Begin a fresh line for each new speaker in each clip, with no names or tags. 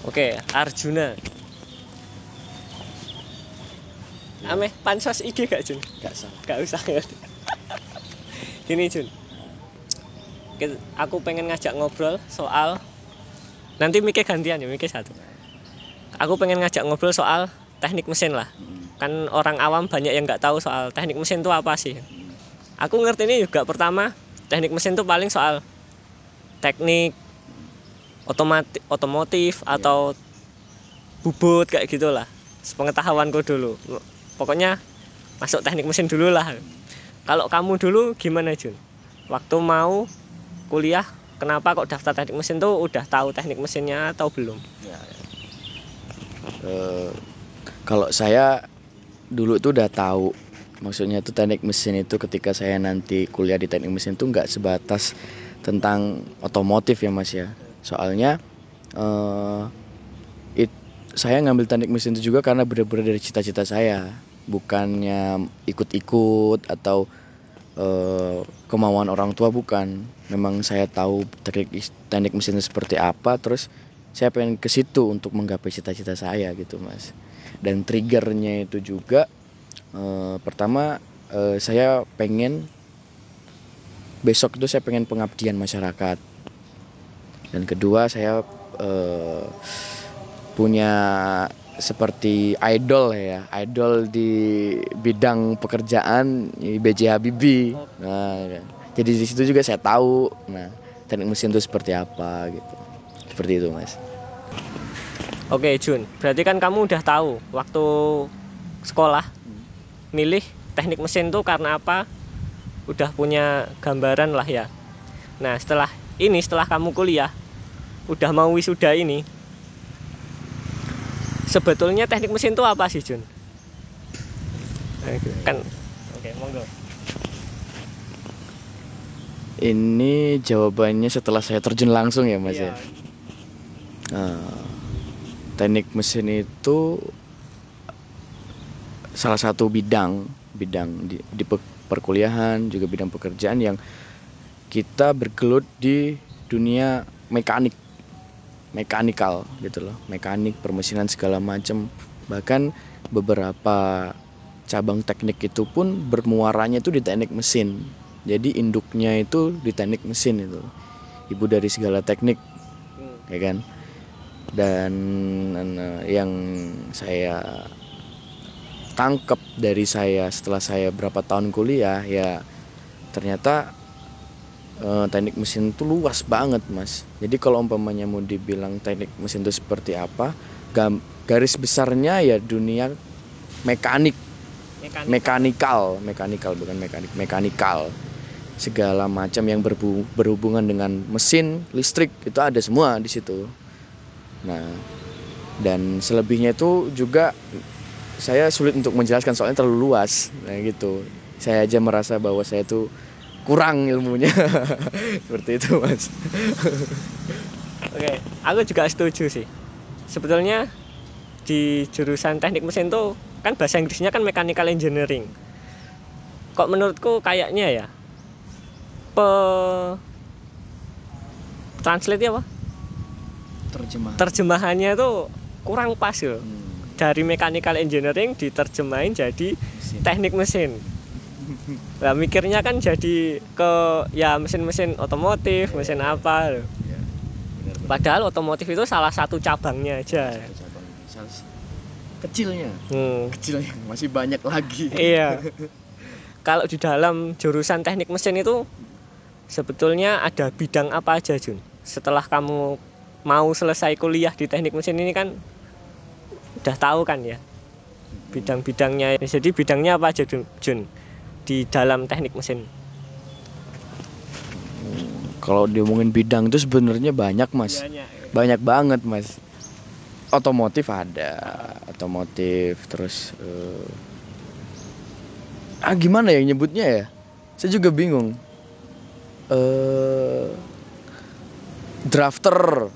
Oke, Arjuna. Ameh pansos IG gak Jun? Gak usah ya. Gini Jun, aku pengen ngajak ngobrol soal, nanti mikir gantian ya, mikir satu. Aku pengen ngajak ngobrol soal teknik mesin lah. Kan orang awam banyak yang nggak tahu soal teknik mesin itu apa sih. Aku ngerti ini juga pertama, teknik mesin itu paling soal teknik otomotif atau bubut kayak gitulah. Sepengetahuanku dulu. Pokoknya masuk teknik mesin dulu lah. Kalau kamu dulu gimana Jun? Waktu mau kuliah, kenapa kok daftar teknik mesin tuh udah tahu teknik mesinnya atau belum?
Kalau saya dulu tuh udah tahu, maksudnya tuh teknik mesin itu ketika saya nanti kuliah di teknik mesin tuh nggak sebatas tentang otomotif ya Mas ya. Soalnya saya ngambil teknik mesin itu juga karena benar-benar dari cita-cita saya, bukannya ikut-ikut atau kemauan orang tua, bukan. Memang saya tahu teknik mesin itu seperti apa, terus saya pengen ke situ untuk menggapai cita-cita saya gitu Mas. Dan triggernya itu juga pertama saya pengen besok itu saya pengen pengabdian masyarakat. Dan kedua saya punya seperti idol di bidang pekerjaan B.J. Habibie. Nah, jadi di situ juga saya tahu teknik mesin itu seperti apa gitu. Seperti itu Mas.
Oke Jun, berarti kan kamu udah tahu waktu sekolah milih teknik mesin tuh karena apa? Udah punya gambaran lah ya. Nah setelah kamu kuliah, udah mau wisuda ini, sebetulnya teknik mesin itu apa sih Jun? Kan, oke, monggo.
Ini jawabannya setelah saya terjun langsung ya Mas ya. Teknik mesin itu salah satu bidang di perkuliahan, juga bidang pekerjaan yang kita bergelut di dunia mekanikal gitu loh, mekanik, permesinan segala macam. Bahkan beberapa cabang teknik itu pun bermuaranya itu di teknik mesin. Jadi induknya itu di teknik mesin itu, ibu dari segala teknik, ya kan. Dan yang saya tangkap dari saya setelah saya berapa tahun kuliah ya, ternyata teknik mesin itu luas banget Mas. Jadi kalau umpamanya mau dibilang teknik mesin itu seperti apa, garis besarnya ya dunia mekanikal bukan mekanikal. Segala macam yang berhubungan dengan mesin, listrik itu ada semua di situ. Nah, dan selebihnya itu juga saya sulit untuk menjelaskan soalnya terlalu luas. Nah gitu. Saya aja merasa bahwa saya tuh kurang ilmunya. Seperti itu Mas.
Oke, aku juga setuju sih. Sebetulnya di jurusan teknik mesin tuh kan bahasa Inggrisnya kan mechanical engineering. Kok menurutku kayaknya ya translate apa? Terjemahannya tuh kurang pas loh. Dari mechanical engineering diterjemahin jadi teknik mesin. Nah, mikirnya kan jadi ke ya mesin-mesin otomotif, mesin apa loh. Padahal otomotif itu salah satu cabangnya aja.
Kecilnya masih banyak lagi.
Iya. Kalau di dalam jurusan teknik mesin itu sebetulnya ada bidang apa aja Jun? Setelah kamu mau selesai kuliah di teknik mesin ini kan udah tahu kan ya bidang-bidangnya. Jadi bidangnya apa aja Jun di dalam teknik mesin?
Kalau diomongin bidang itu sebenarnya banyak Mas. Banyak banget Mas. Otomotif ada, terus gimana ya nyebutnya ya? Saya juga bingung. Drafter.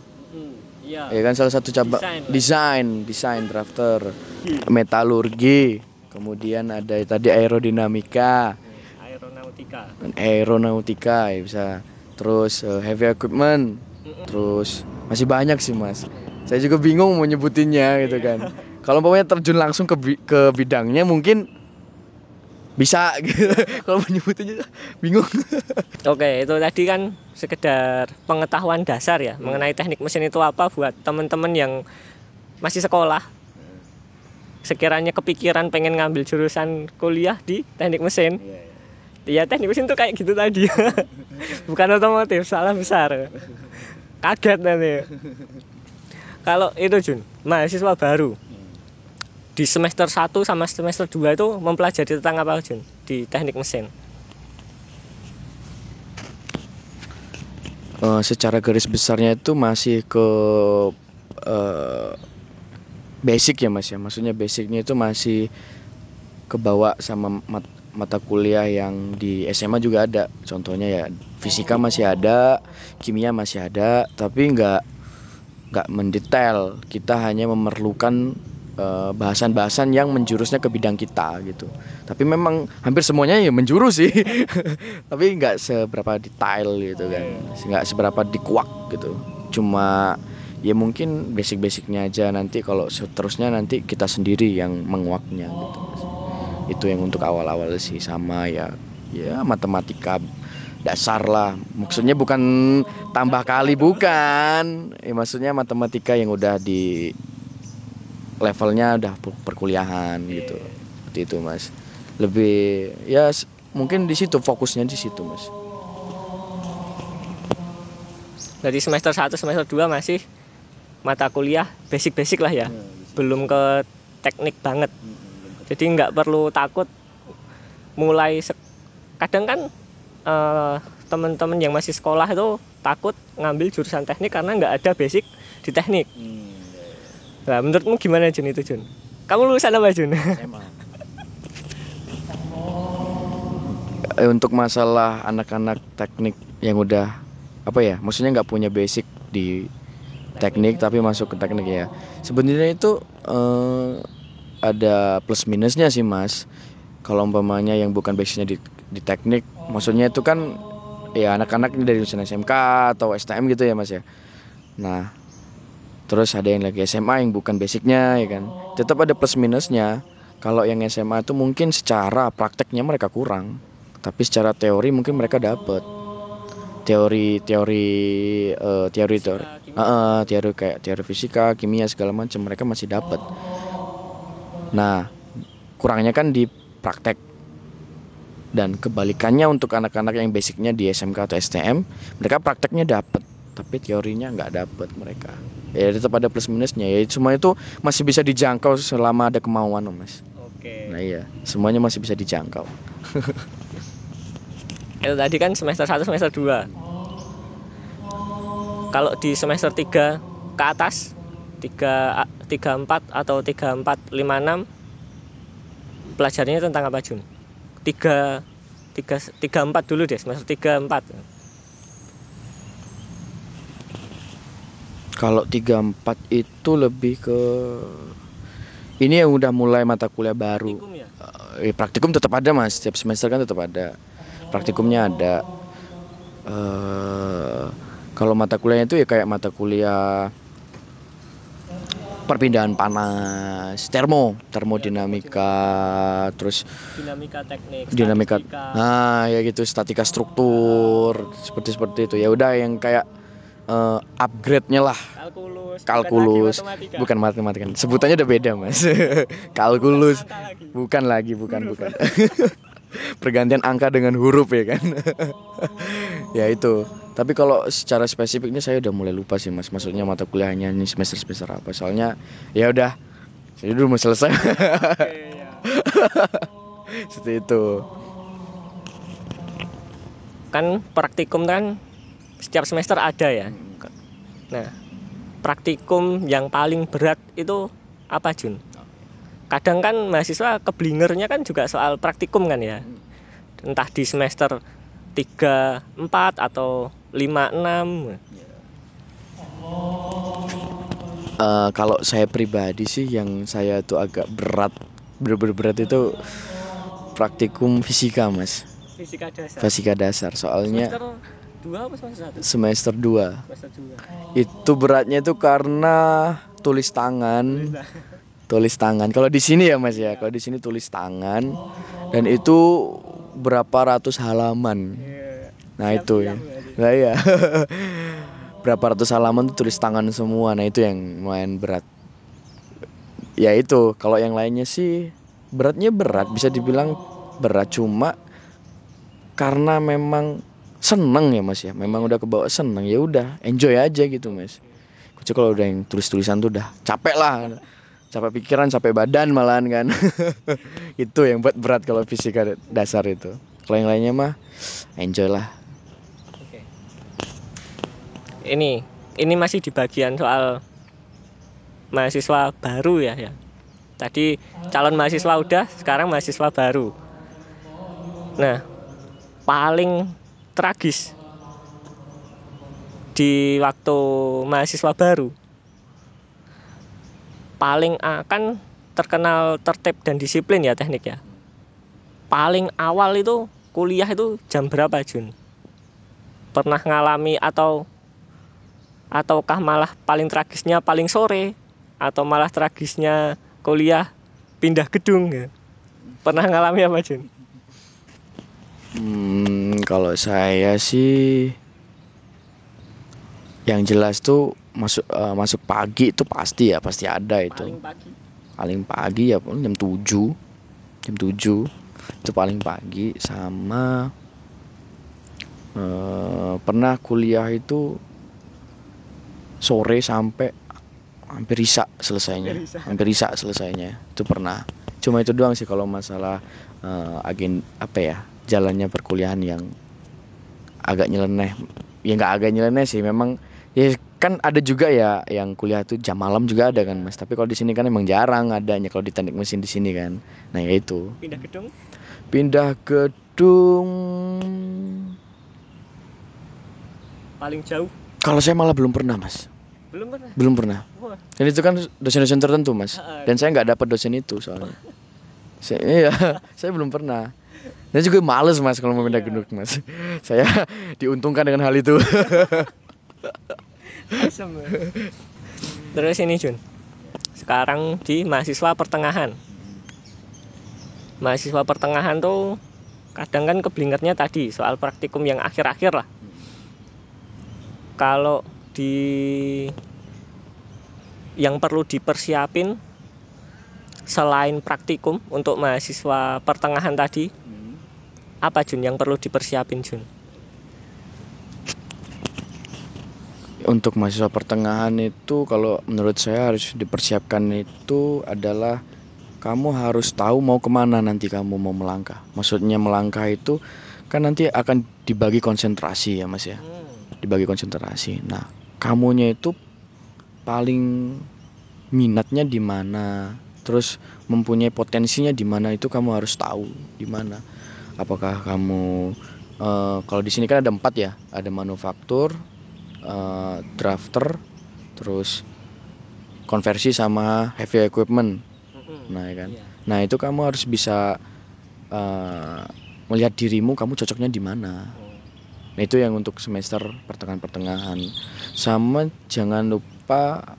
Ya kan salah satu cabang desain drafter. Metalurgi. Kemudian ada tadi aerodinamika. Aeronautika ya bisa. Terus heavy equipment. Terus masih banyak sih Mas. Saya juga bingung mau nyebutinnya gitu kan. Kalau umpamanya terjun langsung ke bidangnya mungkin bisa gitu. Kalau menyebutinnya bingung.
Oke, itu tadi kan sekedar pengetahuan dasar ya mengenai teknik mesin itu apa buat teman-teman yang masih sekolah. Sekiranya kepikiran pengen ngambil jurusan kuliah di teknik mesin. Ya teknik mesin tuh kayak gitu tadi. Bukan otomotif, salah besar. Kaget nanti. Kalau itu Jun, mahasiswa baru di semester 1 sama semester 2 itu mempelajari tentang apa Jun di teknik mesin?
Secara garis besarnya itu masih ke basic ya Mas ya. Maksudnya basicnya itu masih kebawa sama mata kuliah yang di SMA juga ada. Contohnya ya fisika masih ada, kimia masih ada, tapi nggak mendetail. Kita hanya memerlukan bahasan-bahasan yang menjurusnya ke bidang kita gitu. Tapi memang hampir semuanya ya menjurus sih. Tapi nggak seberapa detail gitu kan, nggak seberapa dikuak gitu. Cuma ya mungkin basic-basicnya aja, nanti kalau seterusnya nanti kita sendiri yang menguaknya gitu. Itu yang untuk awal-awal sih. Sama ya matematika dasar lah, maksudnya bukan tambah kali, bukan ya, maksudnya matematika yang udah di levelnya udah perkuliahan gitu. Seperti itu Mas, lebih ya mungkin di situ fokusnya, di situ Mas.
Dari semester 1 semester 2 masih mata kuliah basic-basic lah ya. Belum ke teknik banget. Jadi nggak perlu takut mulai kadang kan teman-teman yang masih sekolah itu takut ngambil jurusan teknik karena nggak ada basic di teknik. Nah, menurutmu gimana Jun itu Jun? Kamu lulusan apa Jun?
Untuk masalah anak-anak teknik yang udah apa ya, maksudnya nggak punya basic di teknik tapi masuk ke teknik ya, sebenarnya itu ada plus minusnya sih Mas. Kalau umpamanya yang bukan basicnya di teknik, maksudnya itu kan ya anak-anak ini dari lulusan SMK atau STM gitu ya Mas ya. Nah terus ada yang lagi SMA yang bukan basicnya ya kan, tetap ada plus minusnya. Kalau yang SMA itu mungkin secara prakteknya mereka kurang, tapi secara teori mungkin mereka dapat teori kayak teori fisika, kimia segala macam mereka masih dapat. Nah kurangnya kan di praktek. Dan kebalikannya untuk anak-anak yang basicnya di SMK atau STM, mereka prakteknya dapat tapi teorinya nggak dapat mereka. Ya tetap ada plus minusnya ya, semua itu masih bisa dijangkau selama ada kemauan Mas.
Oke.
Nah iya, semuanya masih bisa dijangkau.
Itu tadi kan semester 1 semester 2. Kalau di semester 3 ke atas 34 atau 3456 pelajarannya tentang apa Jun? 34 dulu deh, semester 34.
Kalau 34 itu lebih ke ini yang udah mulai mata kuliah baru.
Praktikum ya?
Praktikum tetap ada Mas, setiap semester kan tetap ada. Praktikumnya ada. Kalau mata kuliahnya itu ya kayak mata kuliah perpindahan panas, termodinamika, terus
dinamika teknik,
nah ya gitu, statika struktur, seperti itu ya. Udah yang kayak upgrade-nya lah, kalkulus, bukan matematika. Sebutannya udah beda Mas. Kalkulus, bukan. Pergantian angka dengan huruf ya kan. Ya itu. Tapi kalau secara spesifiknya saya udah mulai lupa sih Mas. Maksudnya mata kuliahnya ini semester apa. Soalnya ya udah, saya dulu mau selesai. Seperti itu.
Kan praktikum kan setiap semester ada ya. Nah, praktikum yang paling berat itu apa Jun? Kadang kan mahasiswa keblingernya kan juga soal praktikum kan ya. Entah di semester 3, 4 atau 5, 6.
Kalau saya pribadi sih yang saya tuh agak berat itu praktikum fisika Mas.
Fisika dasar.
Fisika dasar soalnya
2 apa semester 1?
semester 2.
Semester 2.
Itu beratnya itu karena tulis tangan. Tulis tangan. Kalau di sini ya Mas ya, kalau di sini tulis tangan dan itu berapa ratus halaman. Nah itu ya. Nah ya. Berapa ratus halaman tuh tulis tangan semua. Nah itu yang lumayan berat. Ya itu, kalau yang lainnya sih beratnya berat, bisa dibilang berat, cuma karena memang seneng ya Mas ya. Memang udah kebawa seneng, ya udah enjoy aja gitu Mas. Kecuali kalau udah yang tulis-tulisan tuh udah capek lah. Capek pikiran, capek badan malahan kan. Itu yang buat berat kalau fisika dasar itu. Kalau yang lainnya mah enjoy lah.
Oke. Ini masih di bagian soal mahasiswa baru ya. Tadi calon mahasiswa udah, sekarang mahasiswa baru. Nah, paling tragis di waktu mahasiswa baru, paling akan terkenal tertib dan disiplin ya teknik ya. Paling awal itu kuliah itu jam berapa Jun? Pernah ngalami ataukah malah paling tragisnya paling sore, atau malah tragisnya kuliah pindah gedung ya? Pernah ngalami apa Jun?
Kalau saya sih yang jelas tuh masuk pagi itu pasti ada itu. Paling pagi ya jam 7. Jam 7 itu paling pagi. Sama pernah kuliah itu sore sampai hampir isak selesainya. Itu pernah. Cuma itu doang sih kalau masalah jalannya perkuliahan yang agak nyeleneh. Ya nggak agak nyeleneh sih, memang ya kan ada juga ya yang kuliah tuh jam malam juga ada kan Mas. Tapi kalau di sini kan emang jarang adanya kalau di teknik mesin di sini kan. Nah ya itu. Pindah gedung
paling jauh.
Kalau saya malah belum pernah Mas. Belum pernah.
Wah.
Dan itu kan dosen-dosen tertentu Mas. Dan saya nggak dapat dosen itu soalnya. Saya belum pernah. Dan juga males Mas kalau mau pindah gedung Mas. Saya diuntungkan dengan hal itu.
Terus ini Jun, sekarang di mahasiswa pertengahan. Mahasiswa pertengahan tuh kadang kan keblingernya tadi soal praktikum yang akhir-akhir lah. Kalau di yang perlu dipersiapin selain praktikum untuk mahasiswa pertengahan tadi, apa Jun yang perlu dipersiapin Jun?
Untuk mahasiswa pertengahan itu kalau menurut saya harus dipersiapkan itu adalah kamu harus tahu mau kemana nanti kamu mau melangkah. Maksudnya melangkah itu kan nanti akan dibagi konsentrasi ya Mas ya. Dibagi konsentrasi. Nah, kamunya itu paling minatnya di mana, terus mempunyai potensinya di mana, itu kamu harus tahu di mana. Apakah kamu kalau di sini kan ada 4 ya, ada manufaktur, drafter, terus konversi sama heavy equipment. Nah, ya kan. Nah, itu kamu harus bisa melihat dirimu kamu cocoknya di mana. Nah, itu yang untuk semester pertengahan-pertengahan. Sama jangan lupa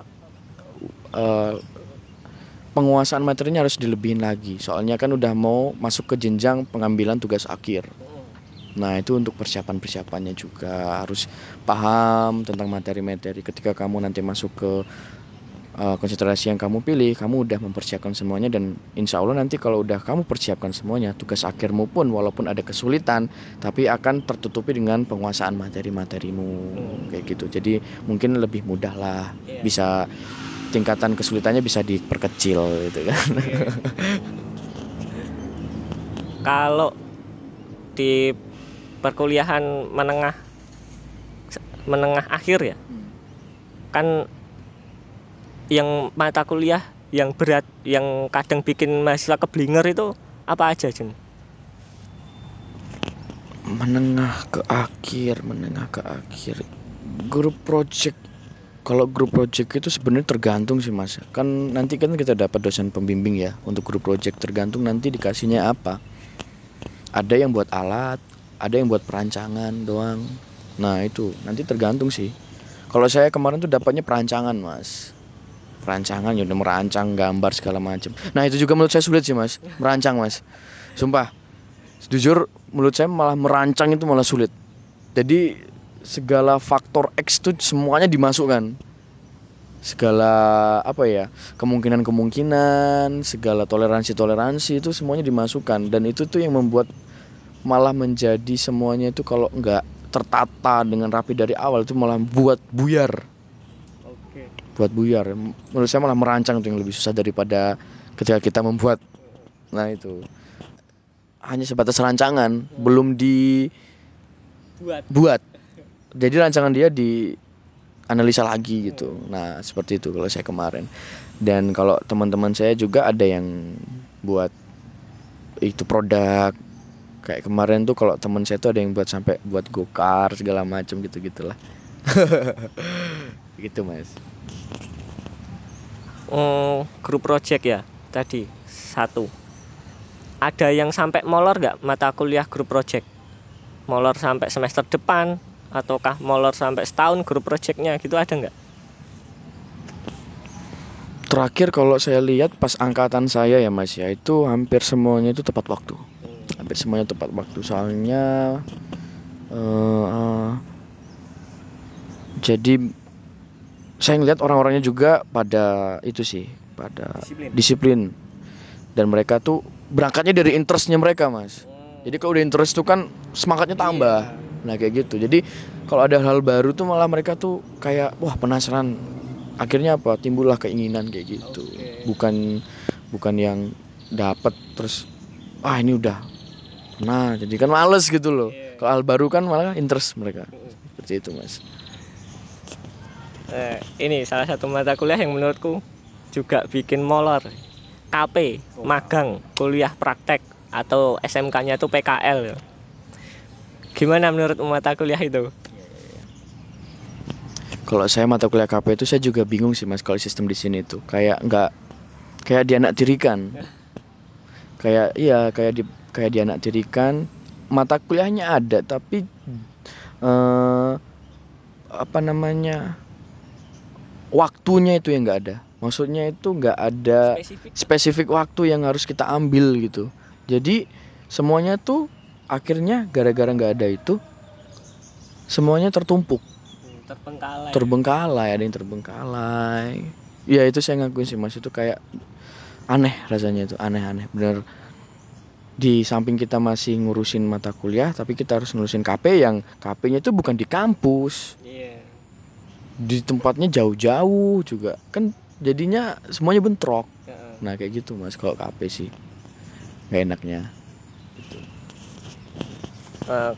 penguasaan materinya harus dilebihin lagi. Soalnya kan udah mau masuk ke jenjang pengambilan tugas akhir. Nah, itu untuk persiapan-persiapannya juga harus paham tentang materi-materi. Ketika kamu nanti masuk ke konsentrasi yang kamu pilih, kamu udah mempersiapkan semuanya. Dan insya Allah nanti kalau udah kamu persiapkan semuanya, tugas akhirmu pun walaupun ada kesulitan, tapi akan tertutupi dengan penguasaan materi-materimu. Kayak gitu. Jadi mungkin lebih mudah lah. Bisa tingkatan kesulitannya bisa diperkecil gitu kan.
Kalau di perkuliahan menengah akhir ya, kan yang mata kuliah yang berat yang kadang bikin mahasiswa keblinger itu apa aja Jun?
Menengah ke akhir grup project. Kalau grup project itu sebenarnya tergantung sih Mas. Kan nanti kan kita dapat dosen pembimbing ya untuk grup project, tergantung nanti dikasihnya apa. Ada yang buat alat, ada yang buat perancangan doang. Nah itu nanti tergantung sih. Kalau saya kemarin tuh dapatnya perancangan mas, perancangan ya udah merancang gambar segala macam. Nah itu juga menurut saya sulit sih mas, merancang mas. Sumpah, jujur menurut saya malah merancang itu malah sulit. Jadi segala faktor X tuh semuanya dimasukkan, segala apa ya, kemungkinan-kemungkinan, segala toleransi-toleransi itu semuanya dimasukkan, dan itu tuh yang membuat malah menjadi semuanya itu kalau nggak tertata dengan rapi dari awal itu malah buat buyar.
Oke.
Buat buyar. Menurut saya malah merancang itu yang lebih susah daripada ketika kita membuat. Nah itu hanya sebatas rancangan, belum
Buat.
dibuat. Jadi rancangan dia dianalisa lagi gitu. Nah seperti itu kalau saya kemarin. Dan kalau teman-teman saya juga ada yang buat itu produk. Kayak kemarin tuh kalau teman saya tuh ada yang buat sampai buat gokar segala macam gitu gitulah. Gitu mas.
Grup project ya tadi satu. Ada yang sampai molor nggak mata kuliah grup project? Molor sampai semester depan ataukah molor sampai setahun grup projectnya gitu, ada nggak?
Terakhir kalau saya lihat pas angkatan saya ya mas ya, itu hampir semuanya itu tepat waktu. Hampir semuanya tepat waktu. Soalnya jadi saya ngeliat orang-orangnya juga pada itu sih, pada disiplin. Dan mereka tuh berangkatnya dari interestnya mereka mas. Jadi kalau udah interest tuh kan semangatnya tambah. Nah kayak gitu. Jadi kalau ada hal baru tuh malah mereka tuh kayak wah penasaran. Akhirnya apa? Timbullah keinginan kayak gitu. Bukan yang dapat terus ini udah. Nah, jadi kan males gitu loh. Kalau hal baru kan malah interest mereka. Seperti itu, Mas.
Ini salah satu mata kuliah yang menurutku juga bikin molor. KP, magang, kuliah praktek atau SMK-nya itu PKL. Gimana menurut mata kuliah itu?
Kalau saya mata kuliah KP itu saya juga bingung sih mas kalau sistem di sini tuh kayak nggak kayak dianaktirikan. Kayak dianaktirikan. Mata kuliahnya ada tapi apa namanya waktunya itu yang nggak ada. Maksudnya itu nggak ada spesifik waktu yang harus kita ambil gitu. Jadi semuanya tuh akhirnya gara-gara nggak ada itu semuanya tertumpuk. Terbengkalai, ada yang terbengkalai. Ya itu saya ngakuin sih mas, itu kayak aneh rasanya, itu aneh-aneh bener. Di samping kita masih ngurusin mata kuliah tapi kita harus ngurusin KP yang KP-nya itu bukan di kampus, di tempatnya jauh-jauh juga kan, jadinya semuanya bentrok. Nah kayak gitu mas kalau KP sih nggak enaknya.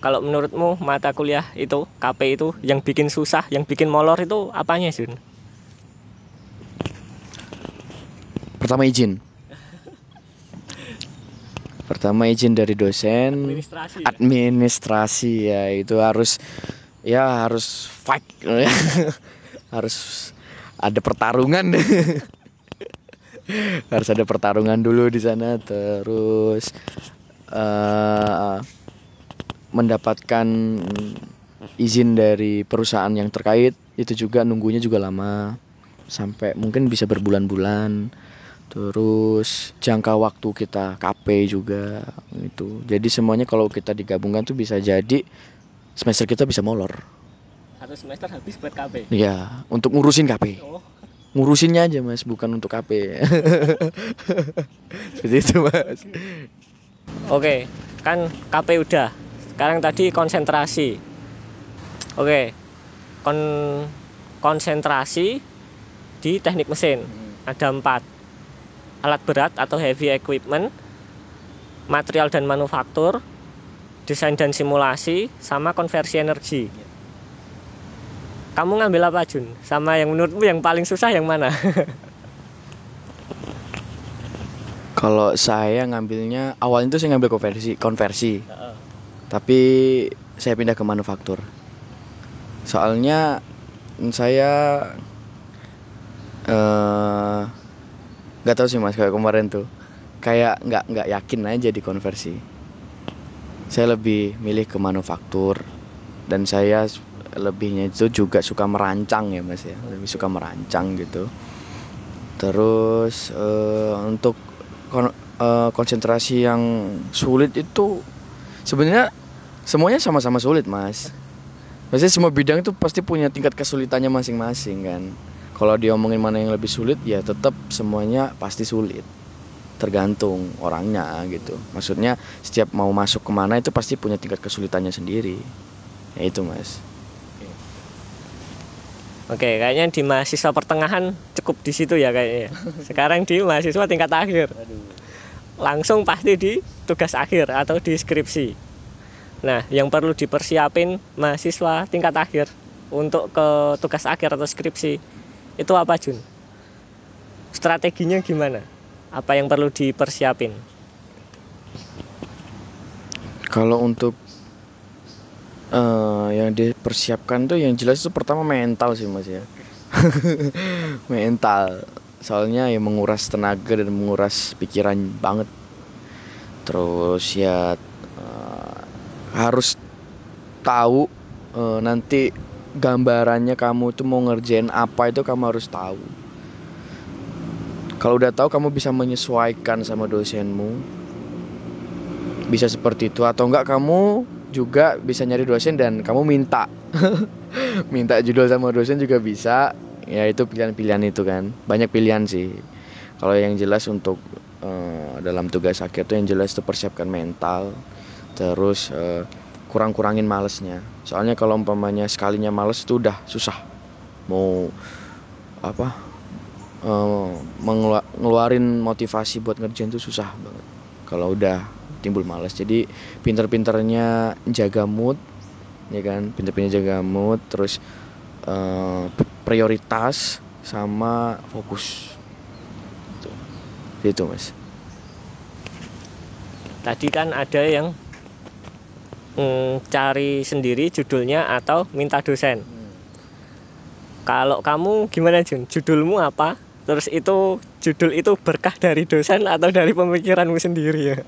Kalau menurutmu mata kuliah itu KP itu yang bikin susah, yang bikin molor itu apanya Jun?
Pertama izin dari dosen. Administrasi ya itu harus fight. Harus ada pertarungan. Harus ada pertarungan dulu di sana, terus mendapatkan izin dari perusahaan yang terkait itu juga nunggunya juga lama, sampai mungkin bisa berbulan-bulan. Terus jangka waktu kita KP juga itu. Jadi semuanya kalau kita digabungkan tuh bisa jadi semester kita bisa molor.
Satu semester habis buat KP.
Iya, untuk ngurusin KP. Ngurusinnya aja mas, bukan untuk KP. Seperti itu mas.
Oke, kan KP udah. Sekarang tadi konsentrasi. Oke, konsentrasi di teknik mesin ada 4. Alat berat atau heavy equipment, material dan manufaktur, desain dan simulasi, sama konversi energi. Kamu ngambil apa Jun? Sama yang menurutmu yang paling susah yang mana?
Kalau saya ngambilnya awalnya itu saya ngambil konversi. Tapi saya pindah ke manufaktur. Soalnya saya nggak tahu sih mas, kayak kemarin tuh kayak nggak yakin aja di konversi. Saya lebih milih ke manufaktur dan saya lebihnya itu juga suka merancang ya Mas ya, lebih suka merancang gitu. Terus untuk konsentrasi yang sulit itu sebenarnya semuanya sama-sama sulit Mas. Maksudnya semua bidang itu pasti punya tingkat kesulitannya masing-masing kan. Kalau diomongin mana yang lebih sulit ya tetap semuanya pasti sulit. Tergantung orangnya gitu. Maksudnya setiap mau masuk kemana itu pasti punya tingkat kesulitannya sendiri. Ya itu Mas.
Oke, kayaknya di mahasiswa pertengahan cukup di situ ya kayaknya. Sekarang di mahasiswa tingkat akhir. Langsung pasti di tugas akhir atau di skripsi. Nah, yang perlu dipersiapin mahasiswa tingkat akhir untuk ke tugas akhir atau skripsi itu apa Jun? Strateginya gimana? Apa yang perlu dipersiapin?
Kalau untuk yang dipersiapkan tuh yang jelas itu pertama mental sih Mas ya. Mental. Soalnya ya menguras tenaga dan menguras pikiran banget. Terus ya harus tahu nanti gambarannya kamu tuh mau ngerjain apa itu kamu harus tahu. Kalau udah tahu kamu bisa menyesuaikan sama dosenmu. Bisa seperti itu atau enggak kamu juga bisa nyari dosen dan kamu minta minta judul sama dosen juga bisa. Ya itu pilihan-pilihan itu kan. Banyak pilihan sih. Kalau yang jelas untuk dalam tugas akhir tuh yang jelas tuh persiapkan mental. Terus kurang-kurangin malesnya. Soalnya kalau umpamanya sekalinya males itu udah susah. Mau apa? Ngeluarin motivasi buat ngerjain tuh susah banget. Kalau udah timbul malas. Jadi pinter-pinternya jaga mood, ya kan? Pinter-pinternya jaga mood, terus prioritas sama fokus. Itu Mas.
Tadi kan ada yang cari sendiri judulnya atau minta dosen. Kalau kamu gimana Jun? Judulmu apa? Terus itu judul itu berkah dari dosen atau dari pemikiranmu sendiri ya?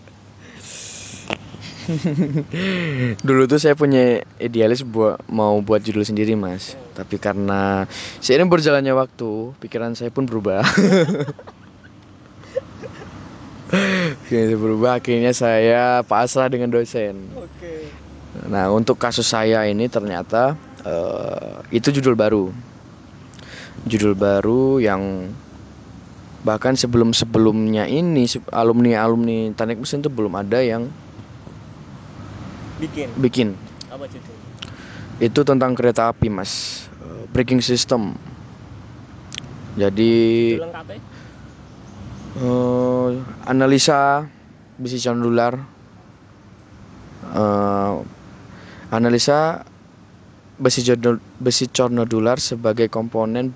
Dulu tuh saya punya idealis mau buat judul sendiri Mas. Tapi karena seiring berjalannya waktu, pikiran saya pun berubah. Akhirnya saya pasrah dengan dosen.
Oke.
Nah untuk kasus saya ini ternyata itu judul yang bahkan sebelumnya ini alumni teknik mesin tuh belum ada yang bikin.
Apa judul?
Itu tentang kereta api Mas, braking system. Jadi
Judul lengkapnya?
analisa besi condular, analisa besi condular sebagai komponen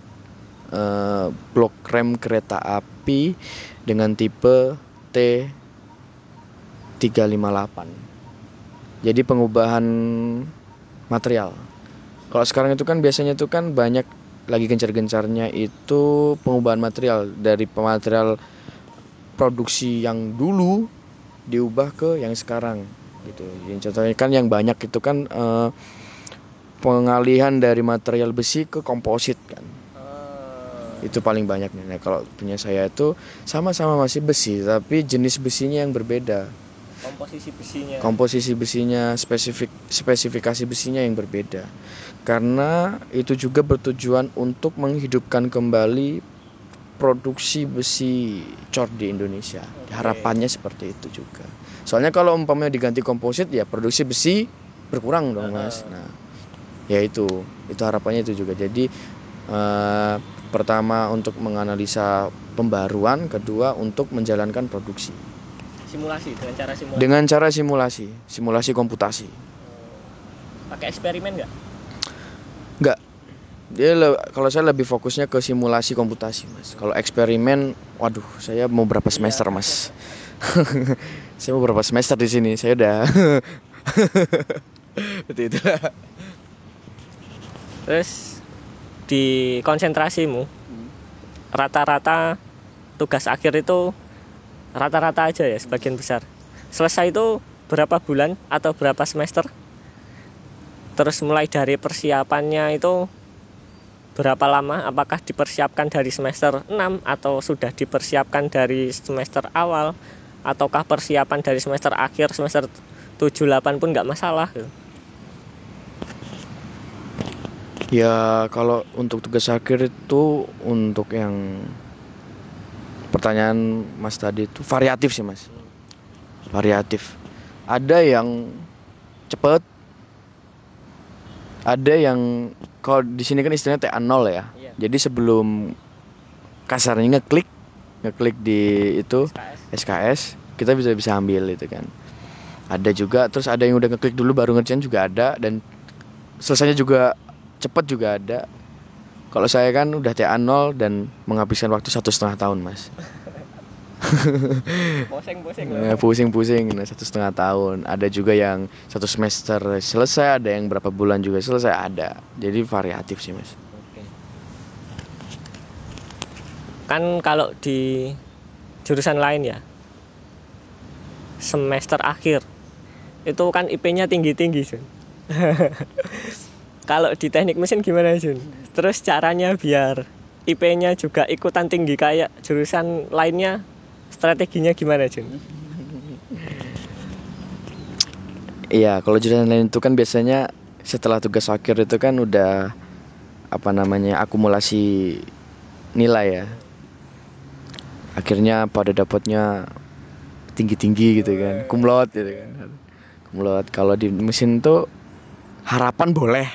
blok rem kereta api dengan tipe T358. Jadi pengubahan material. Kalau sekarang itu kan biasanya itu kan banyak lagi gencar-gencarnya itu pengubahan material dari material produksi yang dulu diubah ke yang sekarang gitu. Yang contohnya kan yang banyak itu kan pengalihan dari material besi ke komposit kan. Itu paling banyaknya. Nah, kalau punya saya itu sama-sama masih besi tapi jenis besinya yang berbeda. Komposisi besinya, spesifikasi besinya yang berbeda. Karena itu juga bertujuan untuk menghidupkan kembali produksi besi cor di Indonesia. Harapannya seperti itu juga. Soalnya kalau umpamanya diganti komposit ya produksi besi berkurang dong Mas. Nah, ya itu harapannya itu juga. Jadi pertama untuk menganalisa pembaruan, kedua untuk menjalankan produksi. Dengan cara simulasi komputasi.
Pakai eksperimen nggak?
Nggak. Kalau saya lebih fokusnya ke simulasi komputasi Mas. Kalau eksperimen, waduh, saya mau berapa semester Mas? Saya mau berapa semester di sini? Saya udah. Betul itu.
Terus di konsentrasimu rata-rata tugas akhir itu rata-rata aja ya sebagian besar. Selesai itu berapa bulan atau berapa semester? Terus mulai dari persiapannya itu berapa lama? Apakah dipersiapkan dari semester 6 atau sudah dipersiapkan dari semester awal? Ataukah persiapan dari semester akhir, semester 7-8 pun nggak masalah gitu?
Ya kalau untuk tugas akhir itu, untuk yang pertanyaan Mas tadi itu variatif sih Mas, variatif. Ada yang cepet, ada yang, kalau di sini kan istilahnya TA0 ya.
Iya.
Jadi sebelum kasarnya ngeklik di itu SKS, kita bisa ambil itu kan. Ada juga, terus ada yang udah ngeklik dulu baru ngerjain juga ada, dan selesainya juga cepet juga ada. Kalau saya kan udah TA0 dan menghabiskan waktu 1,5 tahun Mas. Pusing-pusing, 1,5 tahun. Ada juga yang 1 semester selesai, ada yang berapa bulan juga selesai, ada. Jadi variatif sih Mas.
Kan kalau di jurusan lain ya, semester akhir itu kan IP-nya tinggi-tinggi Jun. Kalau di teknik mesin gimana Jun? Terus caranya biar IP-nya juga ikutan tinggi kayak jurusan lainnya, strateginya gimana Jun?
Iya, kalau jurusan lain itu kan biasanya setelah tugas akhir itu kan udah akumulasi nilai ya. Akhirnya pada dapatnya tinggi-tinggi gitu kan, cum laude gitu kan. Cum laude. Kalau di mesin tuh harapan boleh.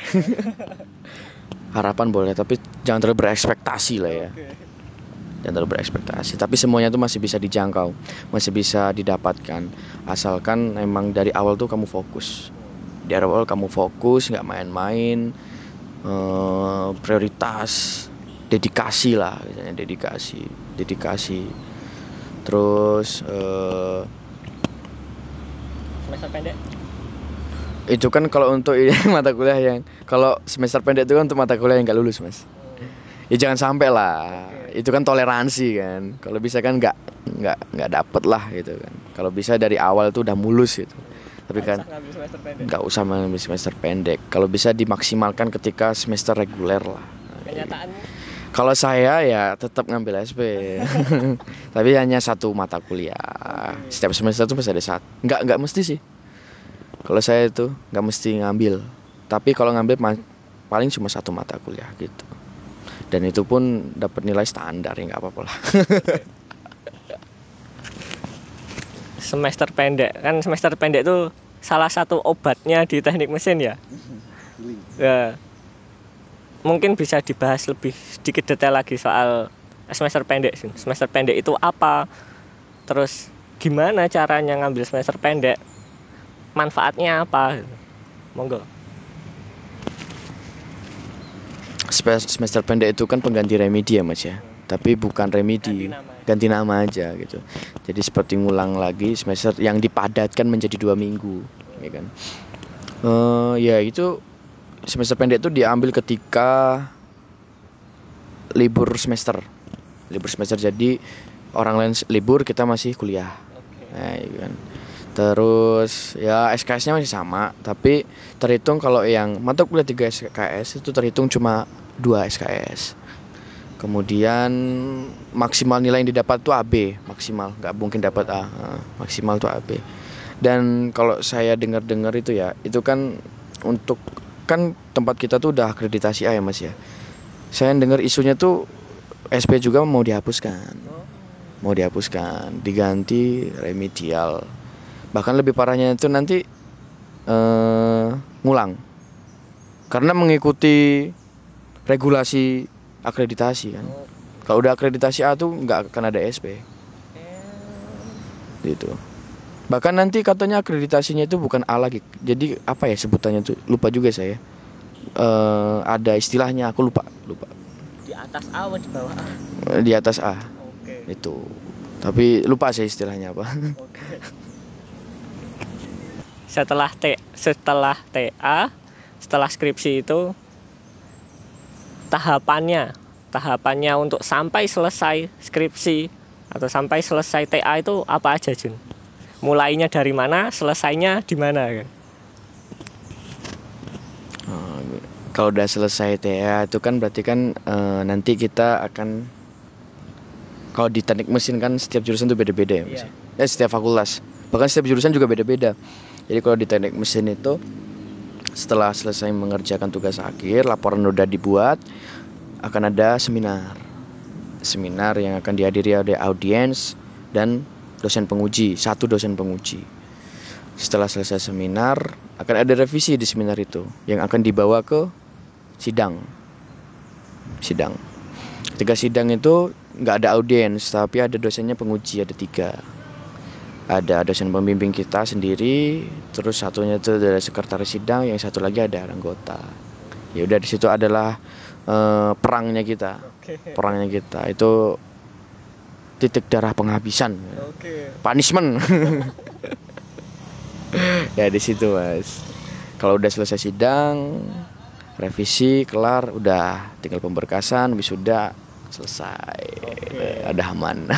Harapan boleh, tapi jangan terlalu berekspektasi lah ya. Jangan terlalu berekspektasi, tapi semuanya tuh masih bisa dijangkau, masih bisa didapatkan, asalkan emang dari awal tuh kamu fokus. Di awal kamu fokus, nggak main-main, prioritas, dedikasi lah, misalnya dedikasi. Terus
Semester pendek?
itu kan kalau untuk mata kuliah yang, kalau semester pendek itu kan untuk mata kuliah yang nggak lulus Mas. Ya jangan sampai lah. Itu kan toleransi kan. Kalau bisa kan nggak dapet lah gitu kan. Kalau bisa dari awal tuh udah mulus gitu. Tapi kan nggak usah ngambil semester pendek. Kalau bisa dimaksimalkan ketika semester reguler lah.
Kenyataanmu?
Kalau saya ya tetap ngambil SP. Tapi hanya satu mata kuliah. Setiap semester tuh pasti ada satu. Nggak mesti sih. Kalau saya itu nggak mesti ngambil. Tapi kalau ngambil paling cuma satu mata kuliah gitu. Dan itu pun dapat nilai standar, ya nggak apa-apa lah.
Semester pendek kan, semester pendek itu salah satu obatnya di teknik mesin ya. Ya, mungkin bisa dibahas lebih sedikit detail lagi soal semester pendek. Semester pendek itu apa? Terus gimana caranya ngambil semester pendek? Manfaatnya apa? Monggo.
Semester pendek itu kan pengganti remedi ya Mas ya. Tapi bukan remedi, ganti nama aja gitu. Jadi seperti ngulang lagi semester yang dipadatkan menjadi 2 minggu, ya kan. Ya itu semester pendek itu diambil ketika libur semester. Jadi orang lain libur, kita masih kuliah. Nah, gitu kan. Terus ya SKS-nya masih sama, tapi terhitung kalau yang mata kuliah 3 SKS itu terhitung cuma 2 SKS. Kemudian maksimal nilai yang didapat tuh AB, maksimal, nggak mungkin dapat A. Maksimal tuh AB. Dan kalau saya dengar-dengar itu ya, itu kan untuk, kan tempat kita tuh udah akreditasi A ya Mas ya. Saya dengar isunya tuh SP juga mau dihapuskan. Diganti remedial. Bahkan lebih parahnya itu nanti ngulang. Karena mengikuti regulasi akreditasi kan. Kalau udah akreditasi A tuh nggak akan ada SP. Gitu. Bahkan nanti katanya akreditasinya itu bukan A lagi. Jadi apa ya sebutannya tuh? Lupa juga saya. Ada istilahnya, aku lupa.
Di atas A atau di bawah A?
Di atas A. Itu. Tapi lupa saya istilahnya apa.
Setelah TA, setelah skripsi itu tahapannya untuk sampai selesai skripsi atau sampai selesai TA itu apa aja Jun? Mulainya dari mana, selesainya di mana kan?
Kalau udah selesai TA itu kan berarti kan nanti kita akan, kalau di teknik mesin kan setiap jurusan tuh beda-beda ya Mas.
Iya.
Setiap fakultas. Bahkan setiap jurusan juga beda-beda. Jadi kalau di teknik mesin itu setelah selesai mengerjakan tugas akhir, laporan udah dibuat, akan ada seminar. Seminar yang akan dihadiri oleh audiens dan dosen penguji, satu dosen penguji. Setelah selesai seminar, akan ada revisi di seminar itu yang akan dibawa ke sidang. Ketika sidang itu nggak ada audiens, tapi ada dosennya penguji, ada 3. Ada dosen pembimbing kita sendiri, terus satunya itu dari sekretaris sidang, yang satu lagi ada anggota. Ya udah, di situ adalah perangnya kita. Perangnya kita itu titik darah penghabisan. Punishment. Ya di situ Mas. Kalau udah selesai sidang, revisi kelar, udah tinggal pemberkasan, wisuda selesai. Ada aman.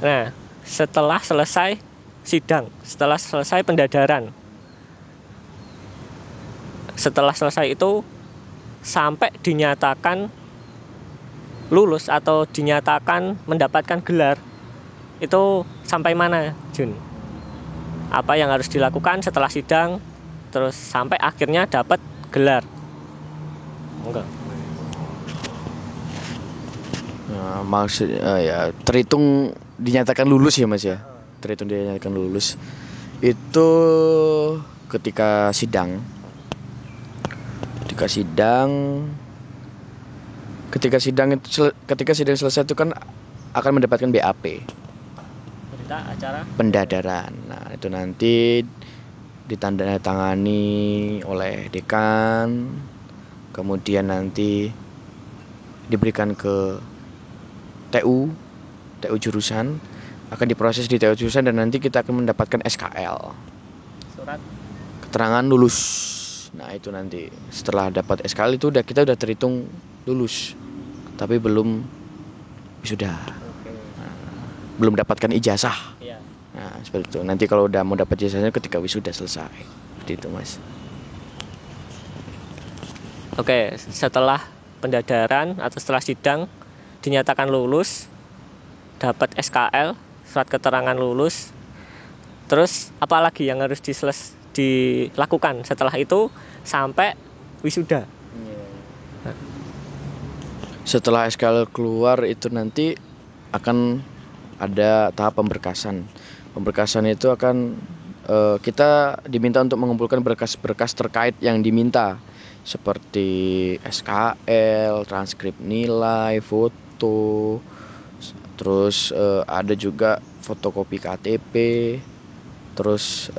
Nah, setelah selesai sidang, setelah selesai pendadaran, setelah selesai itu sampai dinyatakan lulus atau dinyatakan mendapatkan gelar, itu sampai mana, Jun? Apa yang harus dilakukan setelah sidang terus sampai akhirnya dapat gelar? Enggak.
Nah, maksud ya terhitung dinyatakan lulus ya Mas ya. Terhitung dinyatakan lulus itu ketika sidang. Ketika sidang selesai itu kan akan mendapatkan BAP.
Berita acara
Pendadaran. Nah, itu nanti ditandatangani oleh dekan, kemudian nanti diberikan ke TU jurusan, akan diproses di TU jurusan, dan nanti kita akan mendapatkan SKL,
surat
keterangan lulus. Nah itu nanti setelah dapat SKL itu kita udah terhitung lulus, tapi belum wisuda. Belum dapatkan ijazah.
Iya.
Nah seperti itu. Nanti kalau udah mau dapat ijazahnya ketika wisuda selesai. Seperti itu Mas.
Oke, setelah pendadaran atau setelah sidang dinyatakan lulus, dapat SKL, surat keterangan lulus. Terus apa lagi yang harus dilakukan setelah itu sampai wisuda?
Setelah SKL keluar itu nanti akan ada tahap pemberkasan. Pemberkasan itu akan kita diminta untuk mengumpulkan berkas-berkas terkait yang diminta, seperti SKL, transkrip nilai, foto, terus ada juga fotokopi KTP, terus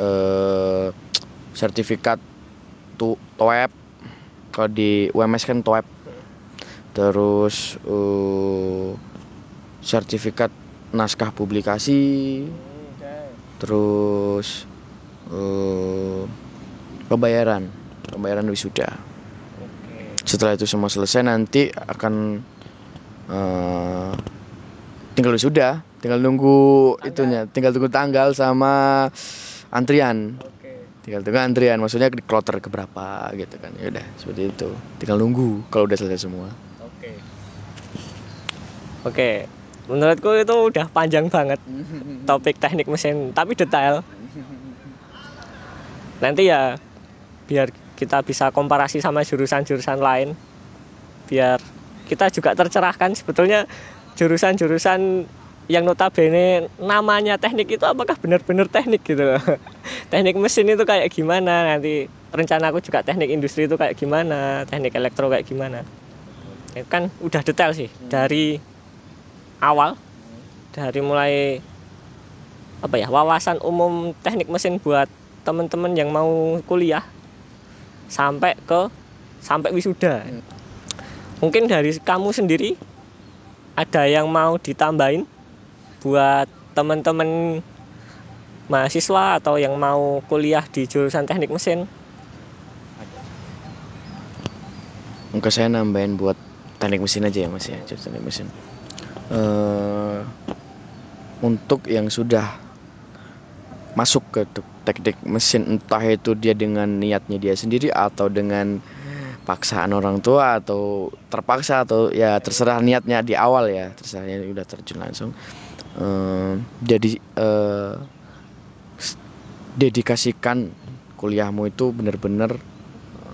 sertifikat TOEP, kalau di UMS kan TOEP, terus sertifikat naskah publikasi, terus pembayaran wisuda. Setelah itu semua selesai, nanti akan tinggal wisuda, tinggal nunggu itunya, tinggal tunggu tanggal sama antrian. Tinggal tunggu antrian, maksudnya di kloter keberapa gitu kan. Ya udah seperti itu, tinggal nunggu kalau udah selesai semua.
Oke, menurutku itu udah panjang banget topik teknik mesin, tapi detail. Nanti ya biar kita bisa komparasi sama jurusan-jurusan lain, biar kita juga tercerahkan sebetulnya jurusan-jurusan yang notabene namanya teknik itu apakah benar-benar teknik gitu. Teknik mesin itu kayak gimana, nanti rencana aku juga teknik industri itu kayak gimana, teknik elektro kayak gimana. Itu kan udah detail sih dari awal, dari mulai wawasan umum teknik mesin buat teman-teman yang mau kuliah sampai wisuda. Mungkin dari kamu sendiri ada yang mau ditambahin buat teman-teman mahasiswa atau yang mau kuliah di jurusan teknik mesin?
Mungkin saya nambahin buat teknik mesin aja ya Mas ya, jurusan teknik mesin. Untuk yang sudah masuk ke teknik mesin, entah itu dia dengan niatnya dia sendiri atau dengan paksaan orang tua atau terpaksa atau ya terserah niatnya di awal ya, terserah niatnya udah terjun langsung. Jadi dedikasikan kuliahmu itu benar-benar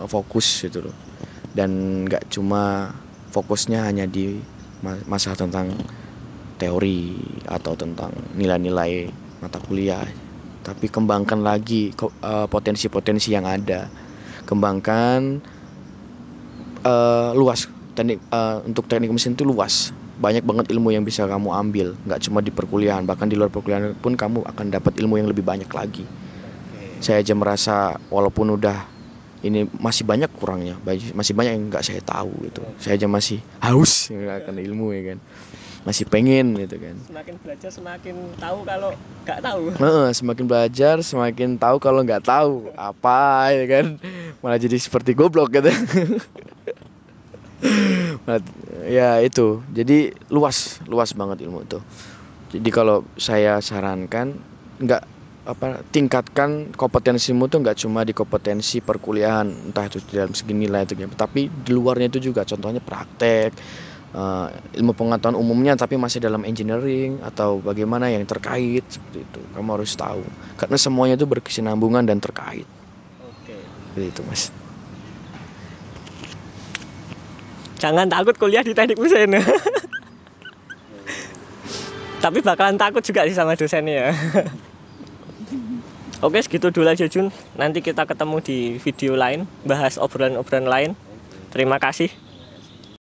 fokus gitu loh, dan nggak cuma fokusnya hanya di masalah tentang teori atau tentang nilai-nilai mata kuliah, tapi kembangkan lagi potensi-potensi yang ada, kembangkan luas. Untuk teknik mesin itu luas, banyak banget ilmu yang bisa kamu ambil, nggak cuma di perkuliahan, bahkan di luar perkuliahan pun kamu akan dapat ilmu yang lebih banyak lagi. Saya aja merasa walaupun udah ini masih banyak kurangnya, masih banyak yang nggak saya tahu gitu. Saya aja masih haus akan ilmu ya kan, masih pengen gitu kan.
Semakin belajar semakin tahu kalau nggak tahu.
Semakin belajar semakin tahu kalau nggak tahu apa ya kan, malah jadi seperti goblok gitu. Ya itu, jadi luas banget ilmu itu. Jadi kalau saya sarankan, nggak tingkatkan kompetensimu tuh nggak cuma di kompetensi perkuliahan, entah itu di dalam segi nilai itu, tapi di luarnya itu juga, contohnya praktek, ilmu pengetahuan umumnya tapi masih dalam engineering atau bagaimana yang terkait seperti itu. Kamu harus tahu karena semuanya itu berkesinambungan dan terkait. Seperti itu mas.
Jangan takut kuliah di teknik mesin. Tapi bakalan takut juga sih sama dosennya ya. Oke, segitu dulu aja Jun. Nanti kita ketemu di video lain, bahas obrolan-obrolan lain. Terima kasih.